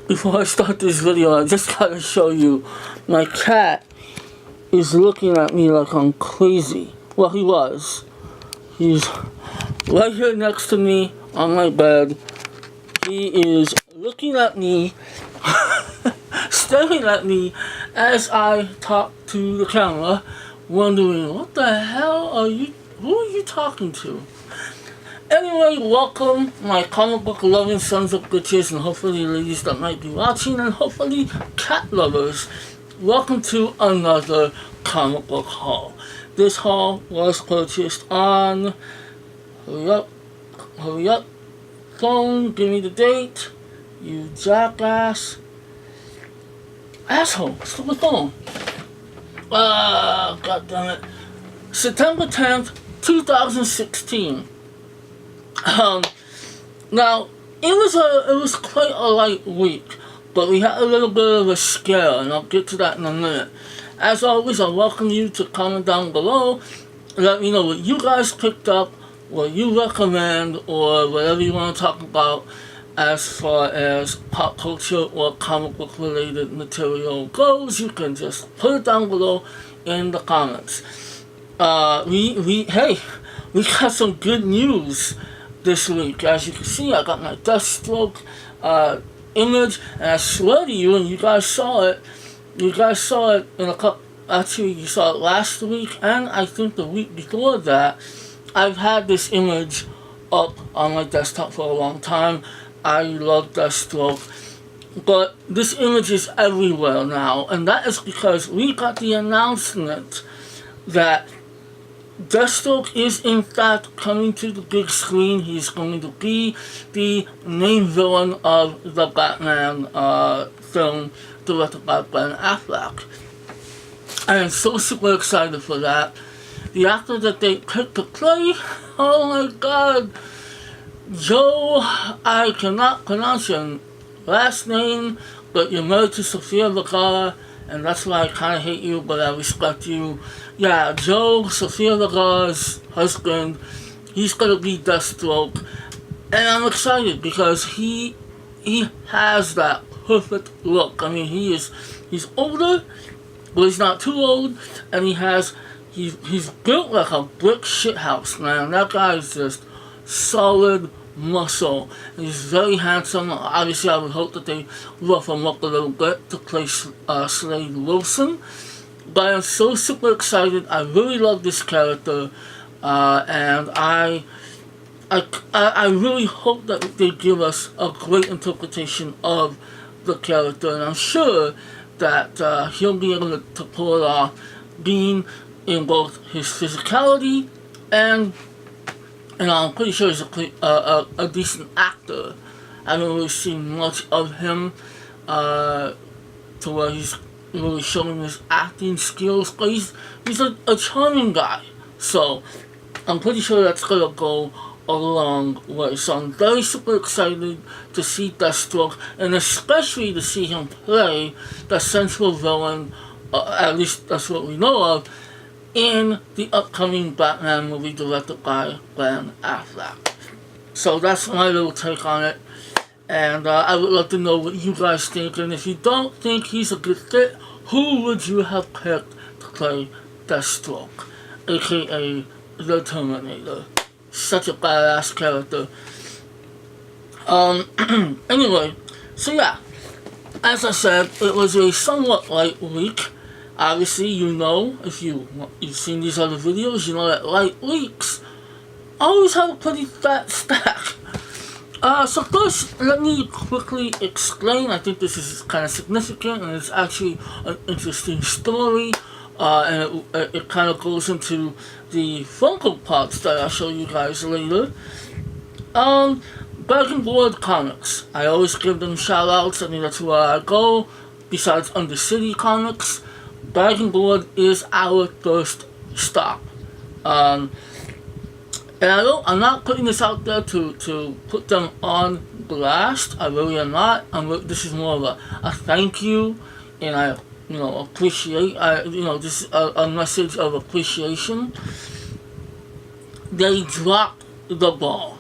before I start this video, I just gotta show you. My cat is looking at me like I'm crazy. Well, he was. He's right here next to me on my bed. He is looking at me, staring at me as I talk to the camera, wondering, what the hell are you, who are you talking to? Anyway, welcome, my comic book loving sons of bitches, and hopefully ladies that might be watching, and hopefully cat lovers. Welcome to another comic book haul. This haul was purchased on, hurry up, phone, give me the date, you jackass, asshole, stupid phone. God damn it. September 10th, 2016. Now, it was quite a light week, but we had a little bit of a scare, and I'll get to that in a minute. As always, I welcome you to comment down below. Let me know what you guys picked up, what you recommend, or whatever you want to talk about as far as pop culture or comic book related material goes. You can just put it down below in the comments. We got some good news this week. As you can see, I got my Deathstroke image, and I swear to you, and you guys saw it in a couple, actually you saw it last week, and I think the week before that. I've had this image up on my desktop for a long time. I love Deathstroke, but this image is everywhere now, and that is because we got the announcement that Deathstroke is in fact coming to the big screen. He's going to be the main villain of the Batman film directed by Ben Affleck. I am so super excited for that. The actor that they picked to play, oh my god, Joe, I cannot pronounce your last name, but you're married to Sofia Vergara, and that's why I kind of hate you, but I respect you. Yeah, Joe, Sofia Vergara's husband, he's gonna be Deathstroke, and I'm excited because he has that perfect look. I mean, he's older, but he's not too old, and he's built like a brick shithouse, man. That guy is just solid muscle. He's very handsome. Obviously, I would hope that they rough him up a little bit to play Slade Wilson. But I'm so super excited. I really love this character, and I really hope that they give us a great interpretation of the character, and I'm sure that he'll be able to pull it off, being in both his physicality and I'm pretty sure he's a decent actor. I haven't really seen much of him to where he's really showing his acting skills, but he's a charming guy, so I'm pretty sure that's gonna go a long way. So I'm very super excited to see Deathstroke, and especially to see him play the central villain, at least that's what we know of, in the upcoming Batman movie directed by Ben Affleck. So that's my little take on it, and I would love to know what you guys think, and if you don't think he's a good fit, who would you have picked to play Deathstroke, aka the Terminator? Such a badass character. Anyway, so yeah, as I said, it was a somewhat light week. Obviously, you know, if you've seen these other videos, you know that light weeks always have a pretty fat stack. So first, let me quickly explain. I think this is kind of significant, and it's actually an interesting story, and it kind of goes into the Funko parts that I'll show you guys later. Dragon Board Comics. I always give them shout outs. I mean, that's where I go. Besides Undercity Comics, Dragon Board is our first stop. And I'm not putting this out there to put them on blast. I really am not. This is more of a thank you, and I appreciate. This is a message of appreciation. They dropped the ball.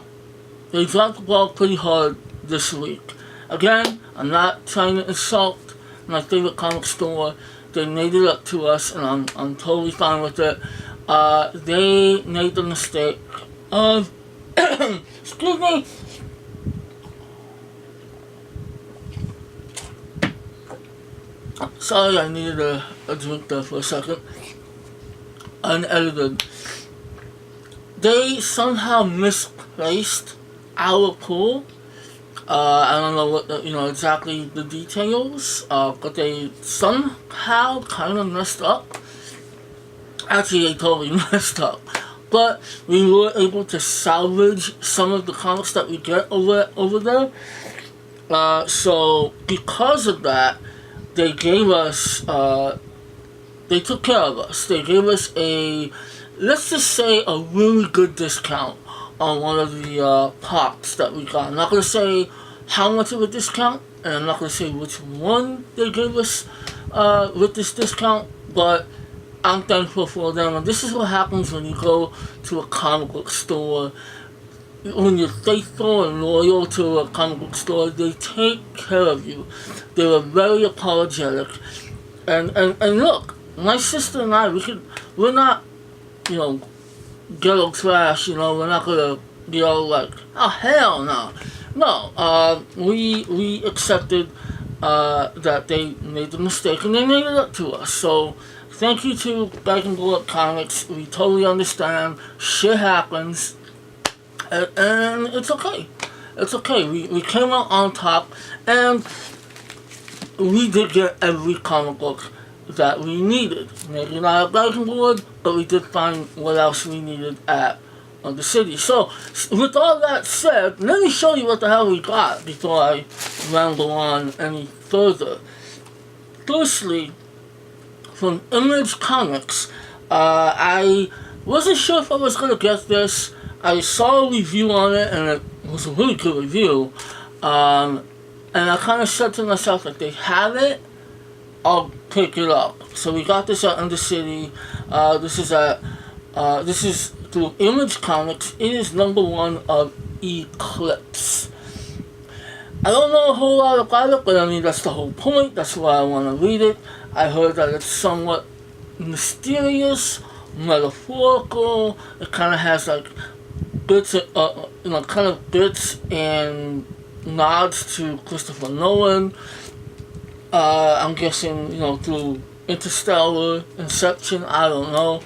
They dropped the ball pretty hard this week. Again, I'm not trying to insult my favorite comic store. They made it up to us, and I'm totally fine with it. They made the mistake of, excuse me, sorry, I needed a drink there for a second. Unedited. They somehow misplaced our pool. I don't know what exactly the details, but they somehow kind of messed up. Actually, they totally messed up. But we were able to salvage some of the comics that we get over there. So because of that, they gave us, they took care of us. They gave us let's just say, a really good discount on one of the pops that we got. I'm not going to say how much of a discount, and I'm not going to say which one they gave us with this discount, but I'm thankful for them. And this is what happens when you go to a comic book store. When you're faithful and loyal to a comic book store, they take care of you. They were very apologetic. And look, my sister and I, we're not, ghetto trash, we're not gonna be all like, oh hell no. No, we accepted that they made the mistake and they made it up to us. So thank you to Back and Bullet Comics. We totally understand. Shit happens. And it's okay. It's okay. We came out on top, and we did get every comic book that we needed. Maybe not at Back and Bullet, but we did find what else we needed at Undercity. So, with all that said, let me show you what the hell we got before I ramble on any further. Firstly, from Image Comics, I wasn't sure if I was going to get this. I saw a review on it, and it was a really good review. And I kind of said to myself, if they have it, I'll pick it up. So we got this at Undercity. This is through Image Comics. It is #1 of Eclipse. I don't know a whole lot about it, but I mean, that's the whole point. That's why I want to read it. I heard that it's somewhat mysterious, metaphorical. It kind of has like bits, kind of bits and nods to Christopher Nolan. I'm guessing, through Interstellar, Inception, I don't know.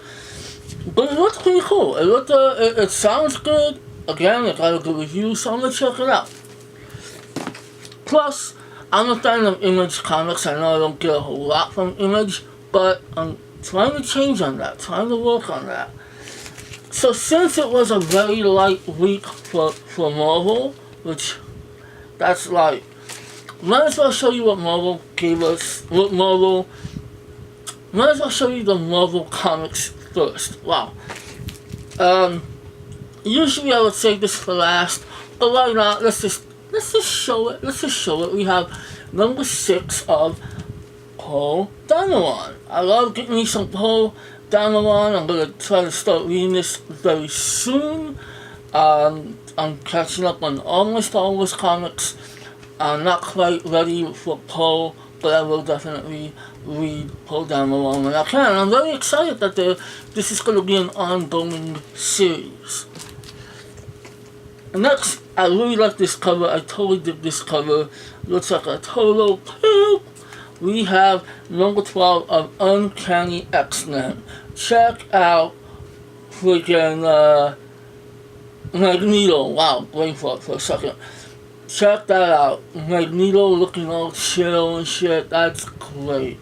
But it looks pretty cool. It sounds good. Again, it got a good review, so I'm gonna check it out. Plus, I'm a fan of Image Comics. I know I don't get a whole lot from Image, but I'm trying to change on that, trying to work on that. So since it was a very light week for Marvel, which that's like, might as well show you what Marvel gave us, might as well show you the Marvel comics first. Wow. Usually I would save this for last, but right now, let's just show it. We have #6 of Paul Danowan. I love getting me some Paul Danowan. I'm gonna try to start reading this very soon. I'm catching up on almost all his comics. I'm not quite ready for Paul, but I will definitely read Paul Danowan when I can. I'm very excited that this is going to be an ongoing series. Next, I really like this cover. I totally dig this cover. Looks like a total poop. We have #12 of Uncanny X-Men. Check out freaking Magneto. Wow, brain fart for a second. Check that out. Magneto looking all chill and shit. That's great.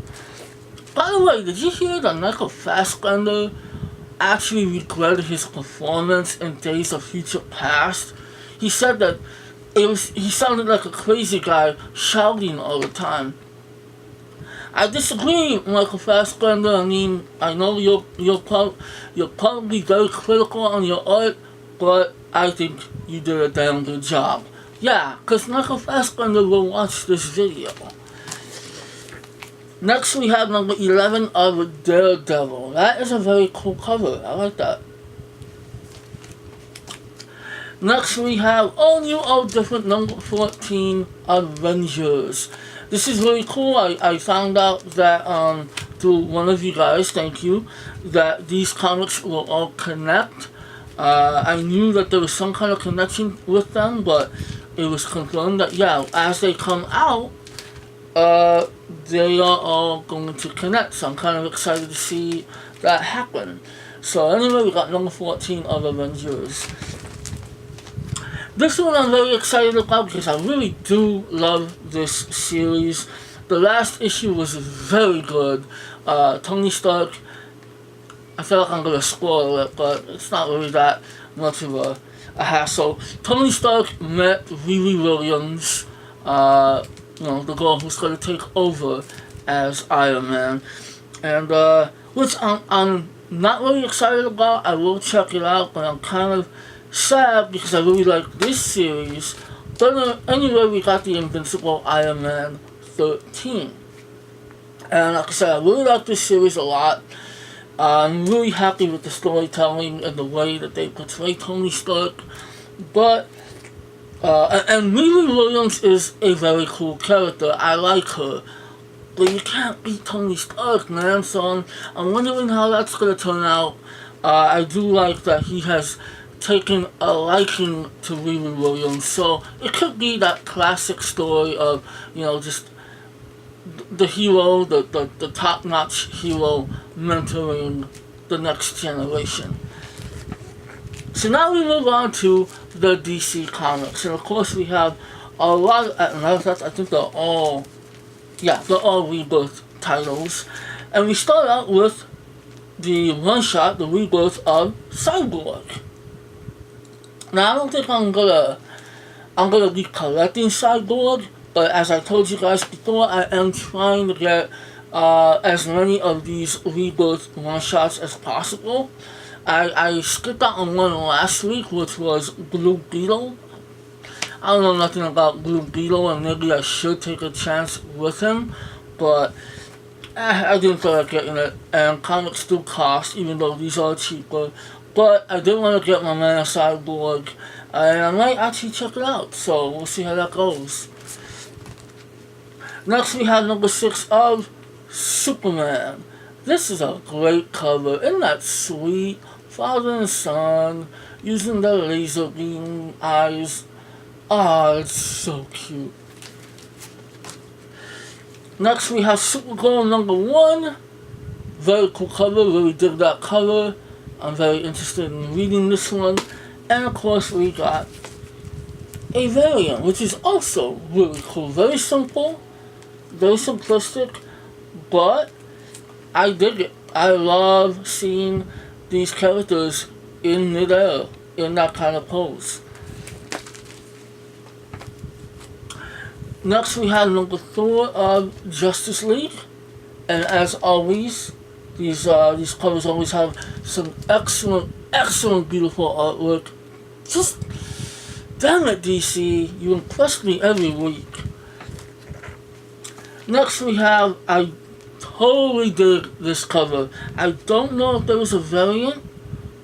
By the way, did you hear that Michael Fassbender actually regretted his performance in Days of Future Past? He said that he sounded like a crazy guy shouting all the time. I disagree, Michael Fassbender. I mean, I know you're probably very critical on your art, but I think you did a damn good job. Yeah, because Michael Fassbender will watch this video. Next we have #11 of Daredevil. That is a very cool cover. I like that. Next we have all new, all different number 14 Avengers. This is really cool. I found out that through one of you guys, thank you, that these comics will all connect. I knew that there was some kind of connection with them, but it was confirmed that yeah, as they come out, they are all going to connect. So I'm kind of excited to see that happen. So anyway, we got number 14 of Avengers. This one I'm very excited about because I really do love this series. The last issue was very good. Tony Stark, I feel like I'm going to spoil it, but it's not really that much of a hassle. Tony Stark met Riri Williams, the girl who's going to take over as Iron Man. And which I'm not really excited about. I will check it out, but I'm kind of sad because I really like this series. But anyway, we got the Invincible Iron Man 13. And like I said, I really like this series a lot. I'm really happy with the storytelling and the way that they portray Tony Stark. But, and Riri Williams is a very cool character. I like her. But you can't beat Tony Stark, man. So I'm wondering how that's going to turn out. I do like that he has taken a liking to Riri Williams, so it could be that classic story of, just the hero, the top-notch hero mentoring the next generation. So now we move on to the DC Comics, and of course we have a lot of, matter of fact, I think they're all Rebirth titles, and we start out with the one-shot, the Rebirth of Cyborg. Now I don't think I'm gonna be collecting Cyborg, but as I told you guys before, I am trying to get as many of these Rebirth one-shots as possible. I skipped out on one last week, which was Blue Beetle. I don't know nothing about Blue Beetle, and maybe I should take a chance with him, but I didn't feel like getting it, and comics do cost, even though these are cheaper. But I did want to get my man a Cyborg, and I might actually check it out, so we'll see how that goes. Next we have number 6 of Superman. This is a great cover. Isn't that sweet? Father and son, using the laser beam eyes. Ah, it's so cute. Next we have Supergirl number 1. Very cool cover, really dig that cover. I'm very interested in reading this one. And of course we got a variant, which is also really cool. Very simple, very simplistic, but I dig it. I love seeing these characters in midair, in that kind of pose. Next we have number 4 of Justice League. And as always, these covers always have some excellent, beautiful artwork. Just, damn it, DC, you impress me every week. Next we have, I totally dig this cover. I don't know if there was a variant,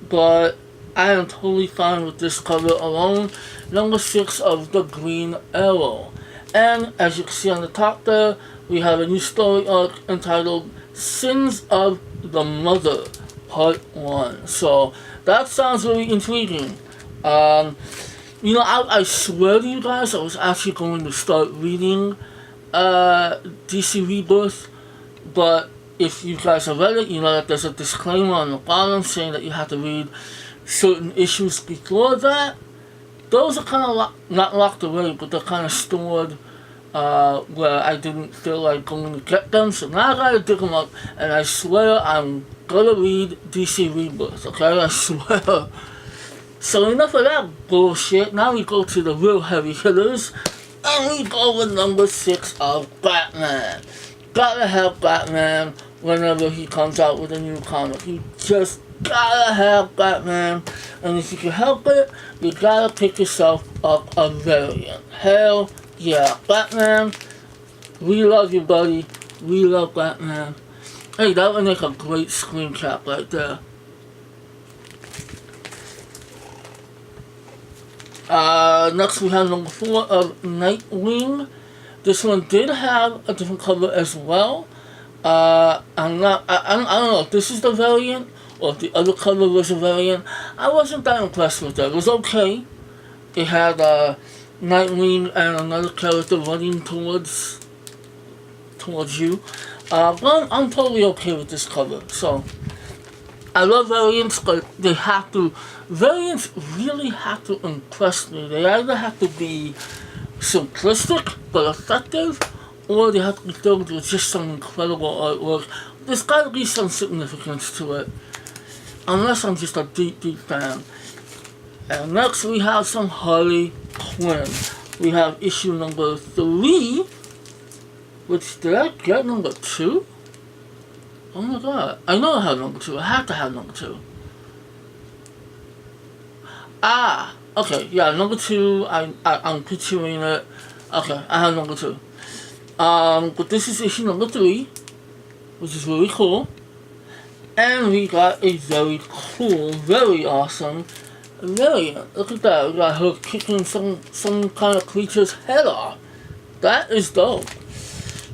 but I am totally fine with this cover alone. Number 6 of the Green Arrow. And as you can see on the top there, we have a new story arc entitled Sins of the Mother, Part 1. So that sounds really intriguing. I swear to you guys, I was actually going to start reading DC Rebirth, but if you guys have read it, you know that there's a disclaimer on the bottom saying that you have to read certain issues before that. Those are kind of not locked away, but they're kind of stored where I didn't feel like going to get them, so now I gotta dig them up, and I swear I'm gonna read DC Rebirth, okay? I swear. So enough of that bullshit. Now we go to the real heavy hitters, and we go with number 6 of Batman. Gotta have Batman whenever he comes out with a new comic. You just gotta have Batman, and if you can help it, you gotta pick yourself up a variant. Hell yeah, Batman, we love you, buddy. We love Batman. Hey, that would make a great screen cap right there. Next we have number 4 of Nightwing. This one did have a different cover as well. I don't know if this is the variant or if the other cover was a variant. I wasn't that impressed with that. It was okay. It had Nightwing and another character running towards you. But I'm totally okay with this cover. So I love variants, but variants really have to impress me. They either have to be simplistic but effective, or they have to be filled with just some incredible artwork. There's gotta be some significance to it, unless I'm just a deep fan. And next we have some Harley Quinn. We have issue number 3, which did I get number 2? Oh my god, I know I have number 2, I have to have number 2. Okay, yeah, number 2, I'm picturing it. Okay, I have number 2. But this is issue number 3, which is really cool. And we got a very cool, very awesome variant. Look at that, we got her kicking some kind of creature's head off. That is dope.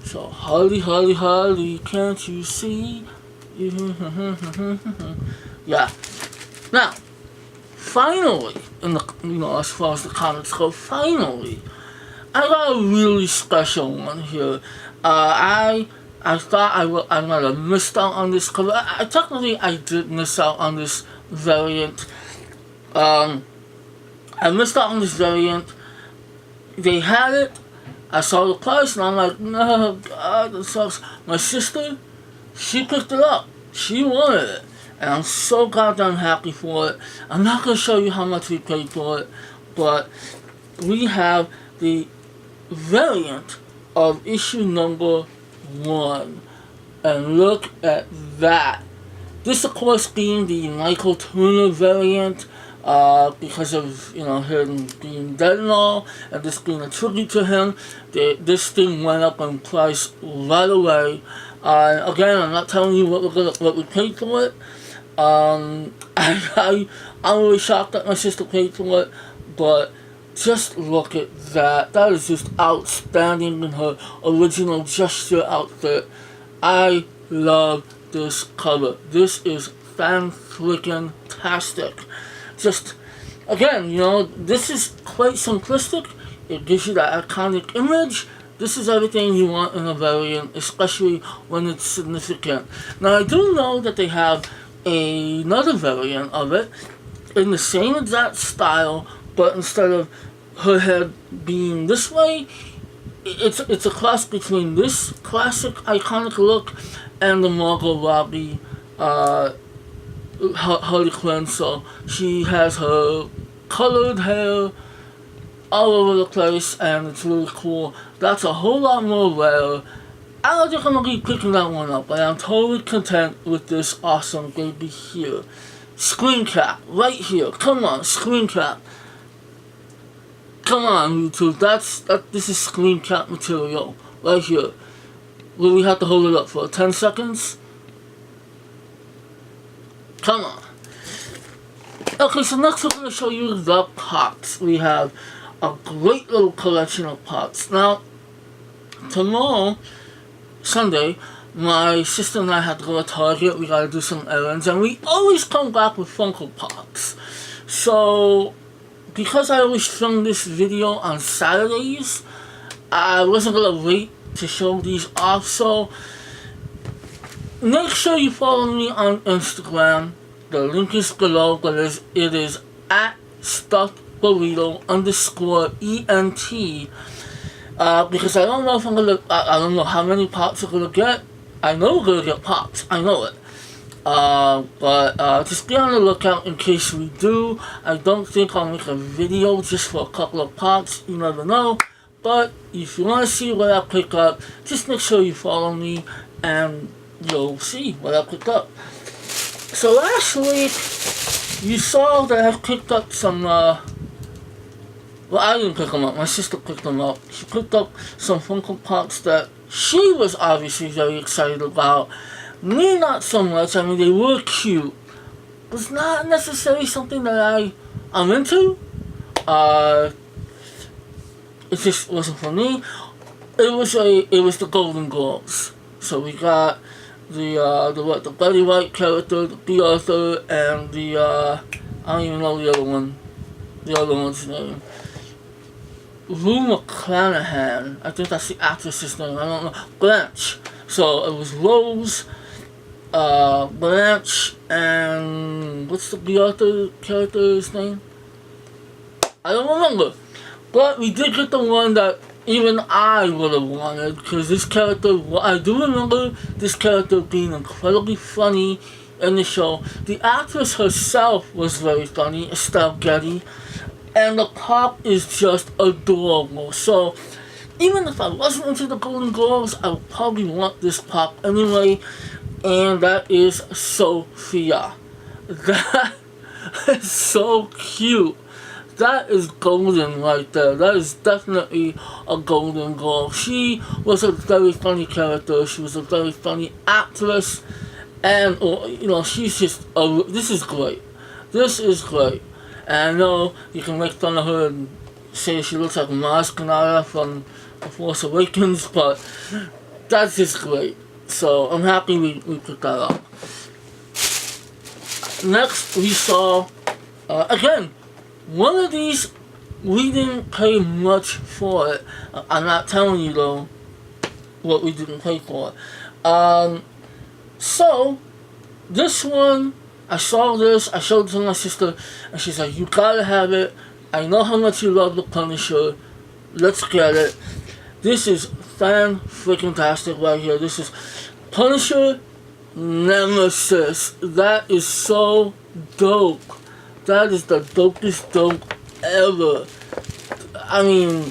So, Harley, can't you see? Yeah. Now, finally, as far as the comics go, finally, I got a really special one here. I thought I might have missed out on this cover. Technically, I did miss out on this variant. I missed out on this variant. They had it. I saw the price and I'm like, no, God, that sucks. My sister, she picked it up. She wanted it. And I'm so goddamn happy for it. I'm not going to show you how much we paid for it, but we have the variant of issue number 1. And look at that. This, of course, being the Michael Turner variant, because of, him being dead and all, and this being a tribute to him. This thing went up in price right away. Again, I'm not telling you what we paid for it. I'm really shocked that my sister paid for it, but just look at that. That is just outstanding in her original gesture outfit. I love this cover. This is fan-freaking-tastic. Just, again, this is quite simplistic. It gives you that iconic image. This is everything you want in a variant, especially when it's significant. Now, I do know that they have another variant of it in the same exact style, but instead of her head being this way, it's a cross between this classic iconic look and the Margot Robbie Harley Quinn. So she has her colored hair all over the place, and it's really cool. That's a whole lot more rare. I don't think I'm gonna be picking that one up, but I'm totally content with this awesome baby here. Screen cap, right here. Come on, screen cap. Come on, YouTube. This is screen cap material right here. Will we have to hold it up for 10 seconds? Come on. Okay, so next we're going to show you the pots. We have a great little collection of pots. Now, tomorrow, Sunday, my sister and I had to go to Target. We got to do some errands, and we always come back with Funko Pops. So, because I always film this video on Saturdays, I wasn't going to wait to show these off. So, make sure you follow me on Instagram. The link is below, but it is at stuffedburrito_ENT. Because I don't know if I don't know how many pops we're gonna get. I know we're gonna get pops. I know it. But just be on the lookout in case we do. I don't think I'll make a video just for a couple of pops. You never know. But if you want to see what I pick up, just make sure you follow me and you'll see what I picked up. So last week, you saw that I picked up some, well, I didn't pick them up, my sister picked them up. She picked up some Funko Pops that she was obviously very excited about. Me, not so much. I mean, they were cute. It's not necessarily something that I'm into, it just wasn't for me. It was the Golden Globes. So we got the Betty White character, the Arthur, and I don't even know the other one's name. Rue McClanahan, I think that's the actress's name, I don't know. Blanche. So it was Rose, Blanche, and what's the other character's name? I don't remember. But we did get the one that even I would have wanted, because this character, I do remember this character being incredibly funny in the show. The actress herself was very funny, Estelle Getty, and the pop is just adorable. So even if I wasn't into the Golden Globes, I would probably want this pop anyway, and that is Sophia. That is so cute. That is golden right there. That is definitely a Golden Globe. She was a very funny character. She was a very funny actress. And, she's just, this is great. This is great. And I know you can make fun of her and say she looks like Maz Kanata from The Force Awakens, but that's just great. So I'm happy we picked that up. Next, we saw, again, one of these, we didn't pay much for it. I'm not telling you, though, what we didn't pay for it. So, this one, I saw this, I showed it to my sister, and she's like, you gotta have it. I know how much you love the Punisher. Let's get it. This is fan-freaking-tastic right here. This is Punisher Nemesis. That is so dope. That is the dopest dope ever. I mean,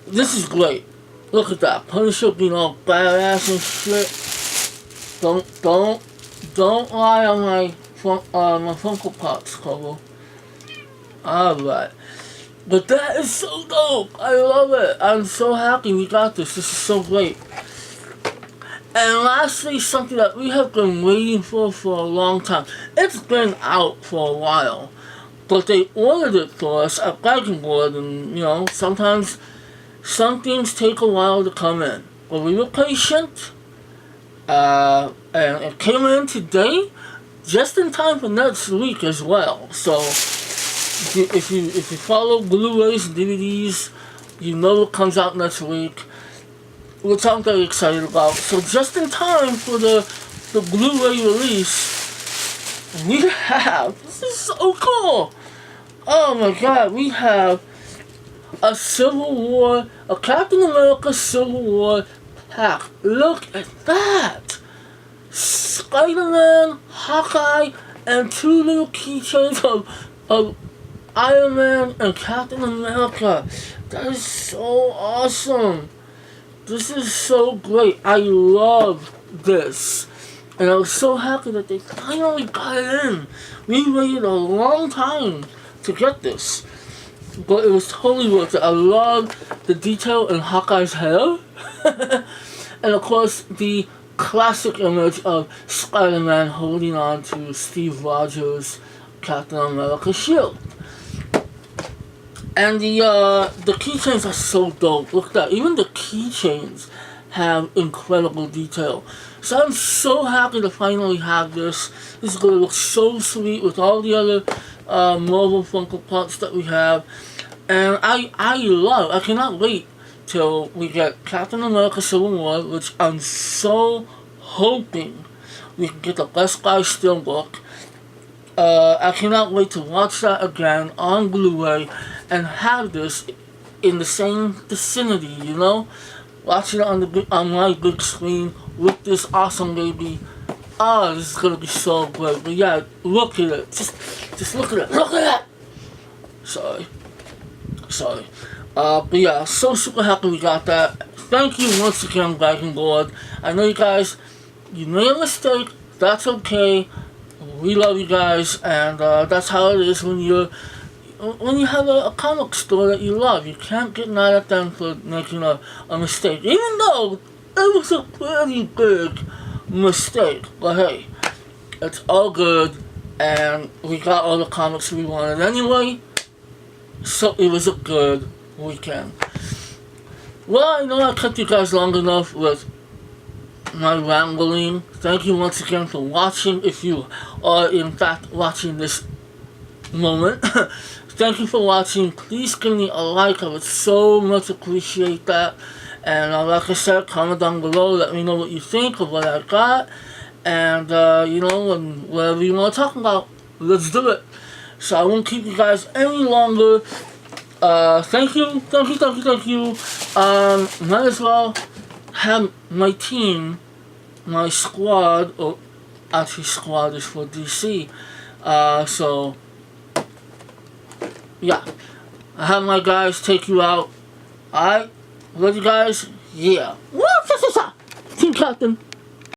this is great. Look at that. Punisher being all badass and shit. Don't lie on my Funko Pops cover. Alright. But that is so dope. I love it. I'm so happy we got this. This is so great. And lastly, something that we have been waiting for a long time. It's been out for a while, but they ordered it for us at Dragon Board, and sometimes some things take a while to come in. But we were patient, and it came in today, just in time for next week as well. So if you follow Blu-rays and DVDs, you know it comes out next week, which I'm very excited about. So just in time for the Blu-ray release, we have, this is so cool, oh my god, we have a Captain America Civil War pack. Look at that! Spider-Man, Hawkeye, and two little keychains of Iron Man and Captain America. That is so awesome. This is so great. I love this. And I was so happy that they finally got it in. We waited a long time to get this. But it was totally worth it. I love the detail in Hawkeye's hair. And of course, the classic image of Spider-Man holding on to Steve Rogers' Captain America shield. And the keychains are so dope. Look at that. Even the keychains have incredible detail. So I'm so happy to finally have this. This is going to look so sweet with all the other Marvel Funko Pops that we have. And I cannot wait till we get Captain America Civil War, which I'm so hoping we can get the Best Buy Steelbook. I cannot wait to watch that again on Blu-ray and have this in the same vicinity, watching it on my big screen with this awesome baby. Oh, this is gonna be so great. But yeah, look at it. Just look at it. Look at that. Sorry. But yeah, so super happy we got that. Thank you once again, Dragon Board. I know you guys, you made a mistake. That's okay. We love you guys, and that's how it is when you have a comic store that you love. You can't get mad at them for making a mistake, even though it was a pretty big mistake. But hey, it's all good, and we got all the comics we wanted anyway, So it was a good weekend. Well, I know I kept you guys long enough with my rambling. Thank you once again for watching. If you are in fact watching this moment, thank you for watching. Please give me a like. I would so much appreciate that. And like I said, comment down below. Let me know what you think of what I got. And, and whatever you want to talk about, let's do it. So I won't keep you guys any longer. Thank you. Might as well have my team, my squad, or actually squad is for DC. So, yeah. I have my guys take you out. Alright? Love you guys. Yeah. Team Captain.